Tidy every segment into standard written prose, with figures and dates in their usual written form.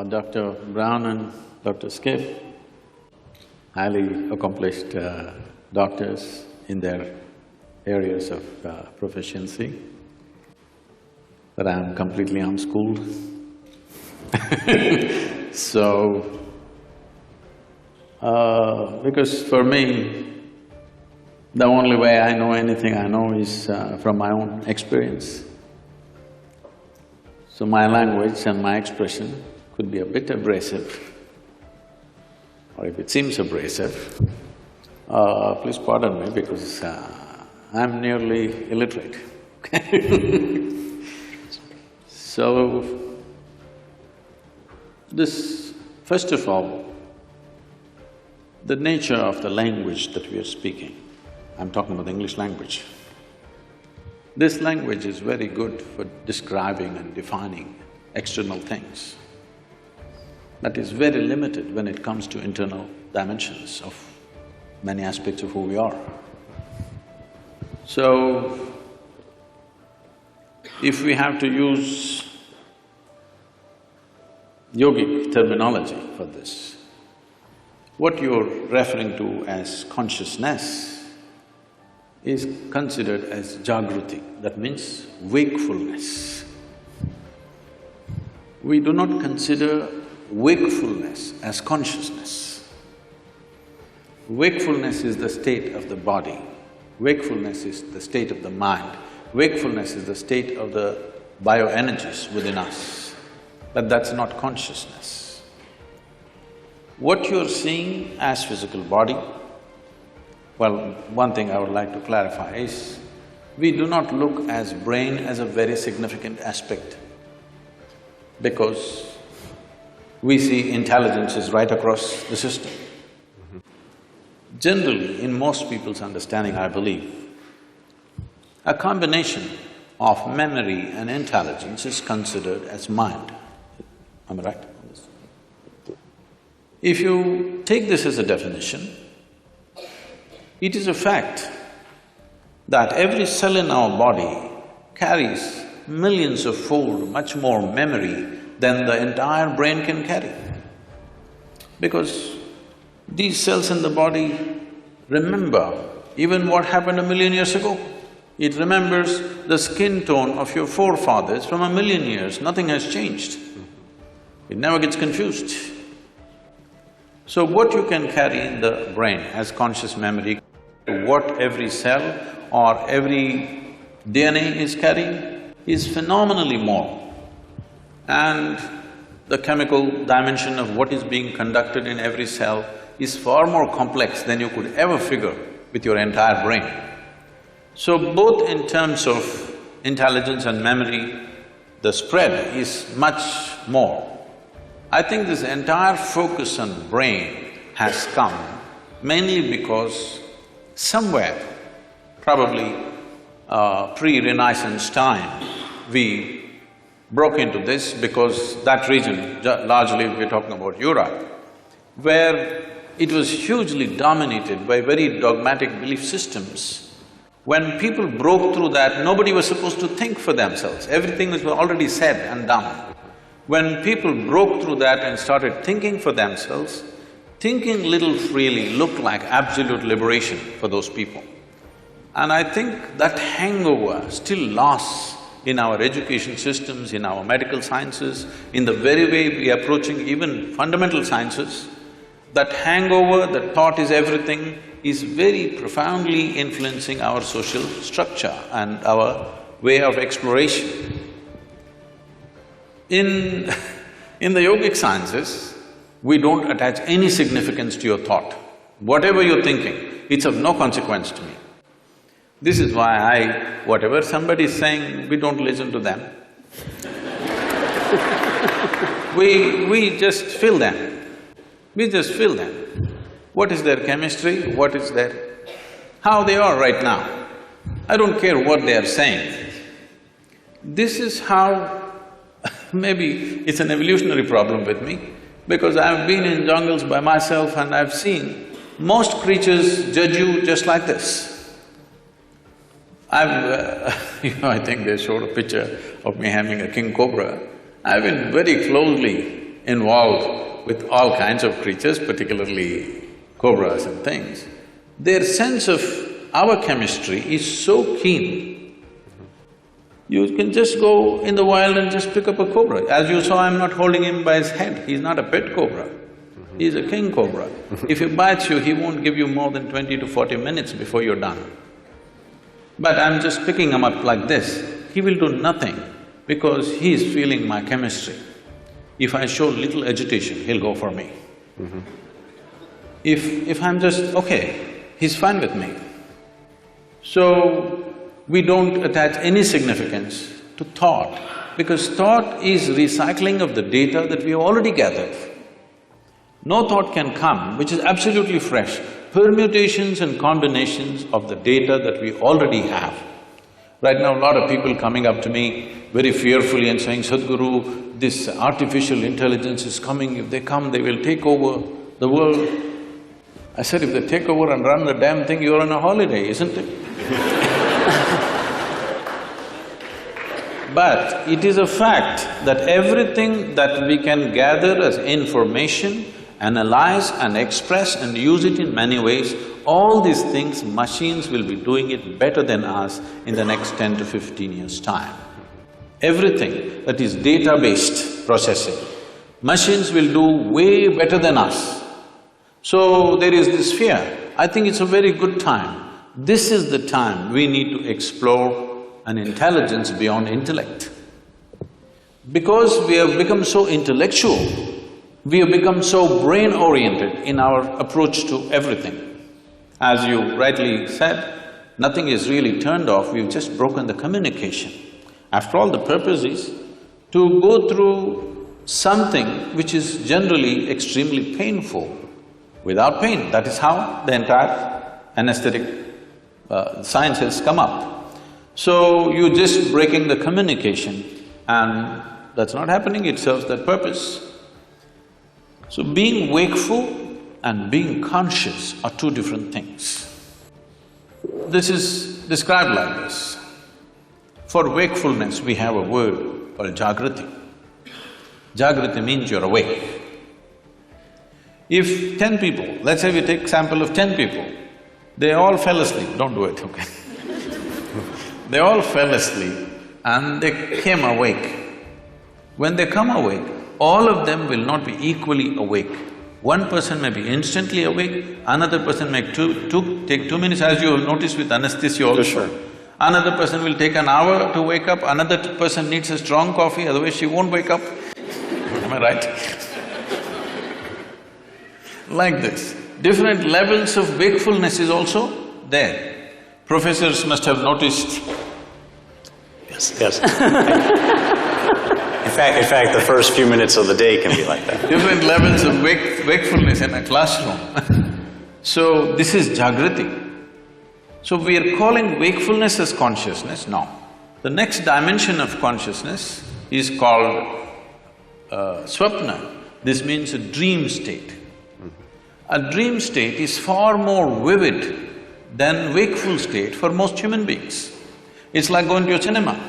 Dr. Brown and Dr. Skip, highly accomplished doctors in their areas of proficiency, but I'm completely unschooled. So, because for me, the only way I know anything I know is from my own experience. So my language and my expression could be a bit abrasive, or if it seems abrasive, please pardon me because I'm nearly illiterate. So, first of all, the nature of the language that we are speaking, I'm talking about the English language. This language is very good for describing and defining external things, but is very limited when it comes to internal dimensions of many aspects of who we are. So, if we have to use yogic terminology for this, what you're referring to as consciousness is considered as Jaghrutthi, that means wakefulness. We do not consider wakefulness as consciousness. Wakefulness is the state of the body, wakefulness is the state of the mind, wakefulness is the state of the bioenergies within us, but that's not consciousness. What you're seeing as physical body, well, one thing I would like to clarify is, we do not look as brain as a very significant aspect, because we see intelligence is right across the system. Generally, in most people's understanding, I believe, a combination of memory and intelligence is considered as mind. Am I right? If you take this as a definition, it is a fact that every cell in our body carries millions of fold much more memory than the entire brain can carry. Because these cells in the body remember even what happened 1,000,000 years ago. It remembers the skin tone of your forefathers from 1,000,000 years, nothing has changed. It never gets confused. So what you can carry in the brain as conscious memory, what every cell or every DNA is carrying is phenomenally more. And the chemical dimension of what is being conducted in every cell is far more complex than you could ever figure with your entire brain. So both in terms of intelligence and memory, the spread is much more. I think this entire focus on brain has come mainly because somewhere, probably pre-Renaissance time, we broke into this because that region, largely we're talking about Europe, where it was hugely dominated by very dogmatic belief systems. When people broke through that, nobody was supposed to think for themselves, everything was already said and done. When people broke through that and started thinking for themselves, thinking little freely looked like absolute liberation for those people. And I think that hangover still lasts in our education systems, in our medical sciences, in the very way we are approaching even fundamental sciences. That hangover, that thought is everything, is very profoundly influencing our social structure and our way of exploration. In the yogic sciences, we don't attach any significance to your thought. Whatever you're thinking, it's of no consequence to me. This is why whatever somebody is saying, we don't listen to them. We just feel them. We just feel them. What is their chemistry, what is their… how they are right now. I don't care what they are saying. This is how… maybe it's an evolutionary problem with me, because I've been in jungles by myself and I've seen most creatures judge you just like this. I think they showed a picture of me having a king cobra. I've been very closely involved with all kinds of creatures, particularly cobras and things, their sense of our chemistry is so keen. You can just go in the wild and just pick up a cobra. As you saw, I'm not holding him by his head, he's not a pet cobra. He's a king cobra. If he bites you, he won't give you more than 20 to 40 minutes before you're done. But I'm just picking him up like this, he will do nothing because he's feeling my chemistry. If I show little agitation, he'll go for me. If I'm just, okay, he's fine with me. So, we don't attach any significance to thought, because thought is recycling of the data that we have already gathered. No thought can come which is absolutely fresh, permutations and combinations of the data that we already have. Right now, a lot of people coming up to me very fearfully and saying, Sadhguru, this artificial intelligence is coming, if they come, they will take over the world. I said, if they take over and run the damn thing, you're on a holiday, isn't it? But it is a fact that everything that we can gather as information, analyze and express and use it in many ways, all these things, machines will be doing it better than us in the next 10 to 15 years' time. Everything that is data-based processing, machines will do way better than us. So there is this fear. I think it's a very good time. This is the time we need to explore an intelligence beyond intellect. Because we have become so intellectual, we have become so brain-oriented in our approach to everything. As you rightly said, nothing is really turned off, we've just broken the communication. After all, the purpose is to go through something which is generally extremely painful without pain. That is how the entire anesthetic science has come up. So, you're just breaking the communication and that's not happening, it serves that purpose. So, being wakeful and being conscious are two different things. This is described like this. For wakefulness, we have a word called Jaghrutthi. Jaghrutthi means you're awake. If 10 people, let's say we take sample of 10 people, they all fell asleep, don't do it, okay? They all fell asleep and they came awake. When they come awake, all of them will not be equally awake. One person may be instantly awake, another person may take 2 minutes, as you have noticed with anesthesia also. Sure. Another person will take an hour to wake up, another person needs a strong coffee, otherwise she won't wake up. Am I right? Like this. Different levels of wakefulness is also there. Professors must have noticed. Yes. In fact, the first few minutes of the day can be like that. Different levels of wakefulness in a classroom. So, this is Jaghrutthi. So, we are calling wakefulness as consciousness now. The next dimension of consciousness is called swapna. This means a dream state. A dream state is far more vivid than wakeful state for most human beings. It's like going to a cinema.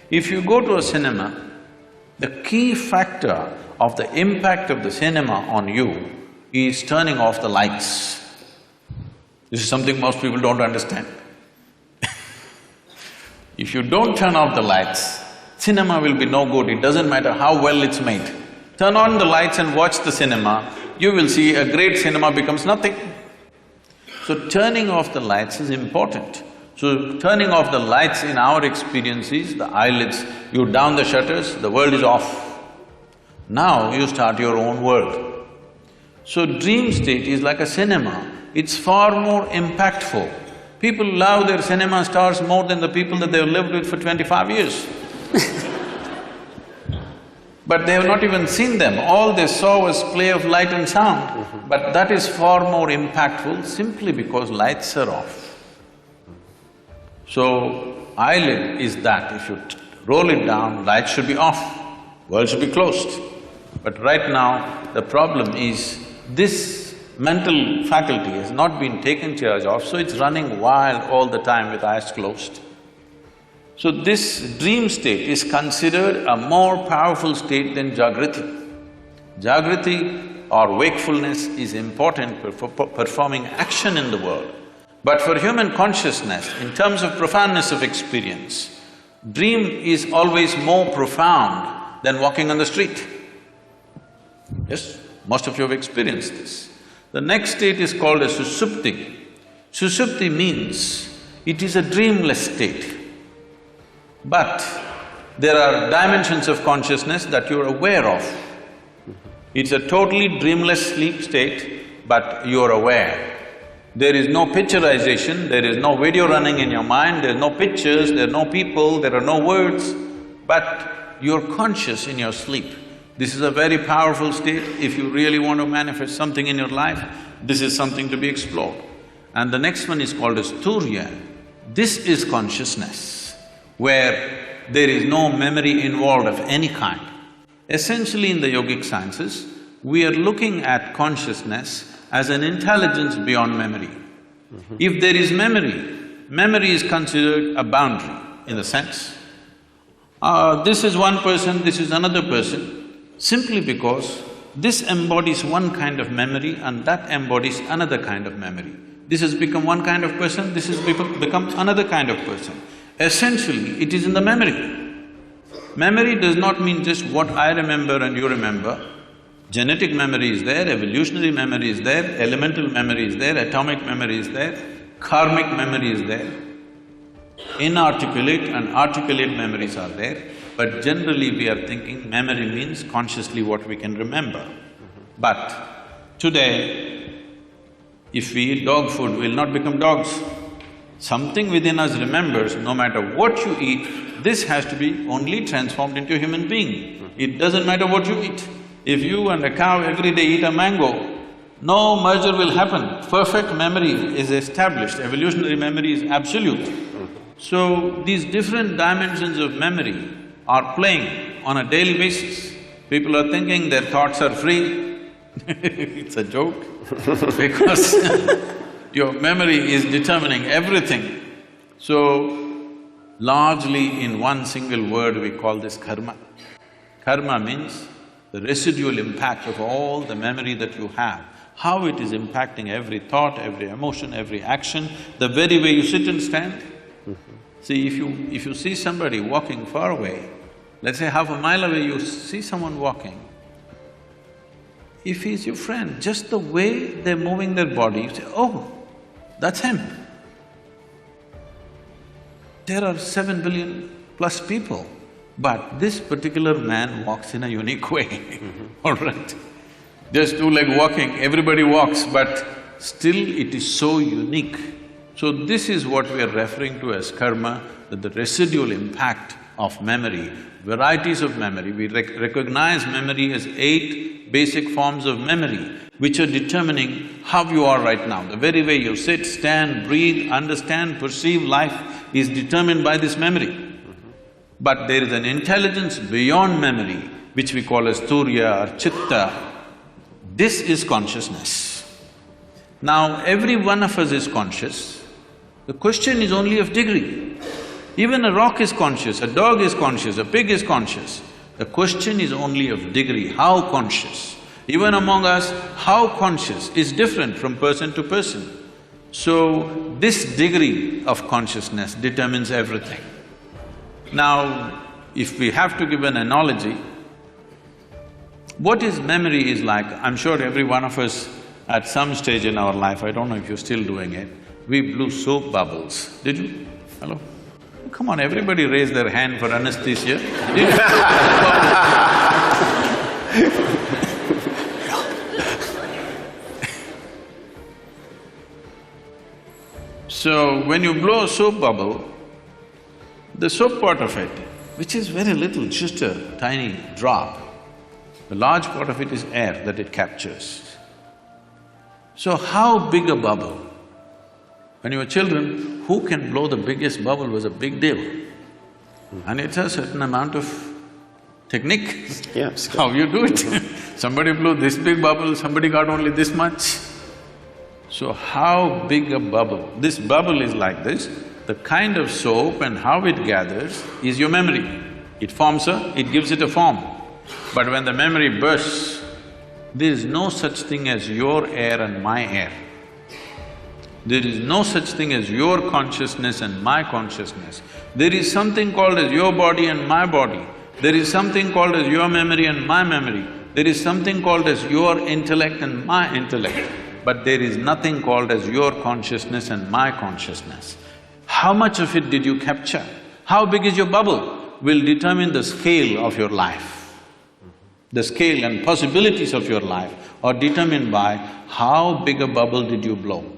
If you go to a cinema, the key factor of the impact of the cinema on you is turning off the lights. This is something most people don't understand. If you don't turn off the lights, cinema will be no good, it doesn't matter how well it's made. Turn on the lights and watch the cinema, you will see a great cinema becomes nothing. So turning off the lights is important. So turning off the lights in our experience is the eyelids, you down the shutters, the world is off. Now you start your own world. So dream state is like a cinema, it's far more impactful. People love their cinema stars more than the people that they've lived with for 25 years. But they have not even seen them, all they saw was play of light and sound. But that is far more impactful simply because lights are off. So, eyelid is that, if you roll it down, light should be off, world should be closed. But right now, the problem is this mental faculty has not been taken charge of, so it's running wild all the time with eyes closed. So this dream state is considered a more powerful state than Jaghrutthi. Jagruti or wakefulness is important for performing action in the world. But for human consciousness, in terms of profoundness of experience, dream is always more profound than walking on the street. Yes, most of you have experienced this. The next state is called a susupti. Susupti means it is a dreamless state. But there are dimensions of consciousness that you're aware of. It's a totally dreamless sleep state, but you're aware. There is no picturization, there is no video running in your mind, there are no pictures, there are no people, there are no words, but you're conscious in your sleep. This is a very powerful state. If you really want to manifest something in your life, this is something to be explored. And the next one is called as Turiya. This is consciousness, where there is no memory involved of any kind. Essentially in the yogic sciences, we are looking at consciousness as an intelligence beyond memory. If there is memory, memory is considered a boundary in the sense, this is one person, this is another person, simply because this embodies one kind of memory and that embodies another kind of memory. This has become one kind of person, this has become another kind of person. Essentially, it is in the memory. Memory does not mean just what I remember and you remember. Genetic memory is there, evolutionary memory is there, elemental memory is there, atomic memory is there, karmic memory is there. Inarticulate and articulate memories are there, but generally we are thinking memory means consciously what we can remember. But today, if we eat dog food, we'll not become dogs. Something within us remembers, no matter what you eat, this has to be only transformed into a human being. It doesn't matter what you eat. If you and a cow every day eat a mango, no merger will happen. Perfect memory is established, evolutionary memory is absolute. So, these different dimensions of memory are playing on a daily basis. People are thinking their thoughts are free. It's a joke because your memory is determining everything. So, largely in one single word we call this karma. Karma means the residual impact of all the memory that you have, how it is impacting every thought, every emotion, every action, the very way you sit and stand. See, if you see somebody walking far away, let's say half a mile away you see someone walking, if he's your friend, just the way they're moving their body, you say, oh, that's him. There are 7 billion plus people, but this particular man walks in a unique way, all right? Just two-leg walking, everybody walks, but still it is so unique. So this is what we are referring to as karma, that the residual impact of memory, varieties of memory. We recognize memory as 8 basic forms of memory, which are determining how you are right now. The very way you sit, stand, breathe, understand, perceive life is determined by this memory. But there is an intelligence beyond memory, which we call as Turiya or Chitta. This is consciousness. Now, every one of us is conscious. The question is only of degree. Even a rock is conscious, a dog is conscious, a pig is conscious. The question is only of degree, how conscious. Even among us, how conscious is different from person to person. So, this degree of consciousness determines everything. Now, if we have to give an analogy, what is memory is like, I'm sure every one of us at some stage in our life, I don't know if you're still doing it, we blew soap bubbles. Did you? Hello? Come on, everybody raise their hand for anesthesia. Did you? So, when you blow a soap bubble, the soap part of it, which is very little, just a tiny drop, the large part of it is air that it captures. So how big a bubble? When you were children, who can blow the biggest bubble was a big deal. And it's a certain amount of technique. Yes. How you do it. Somebody blew this big bubble, somebody got only this much. So how big a bubble? This bubble is like this, the kind of soap and how it gathers is your memory. It forms it gives it a form. But when the memory bursts, There is no such thing as your air and my air. There is no such thing as your consciousness and my consciousness. There is something called as your body and my body. There is something called as your memory and my memory. There is something called as your intellect and my intellect. But there is nothing called as your consciousness and my consciousness. How much of it did you capture? How big is your bubble will determine the scale of your life. The scale and possibilities of your life are determined by how big a bubble did you blow.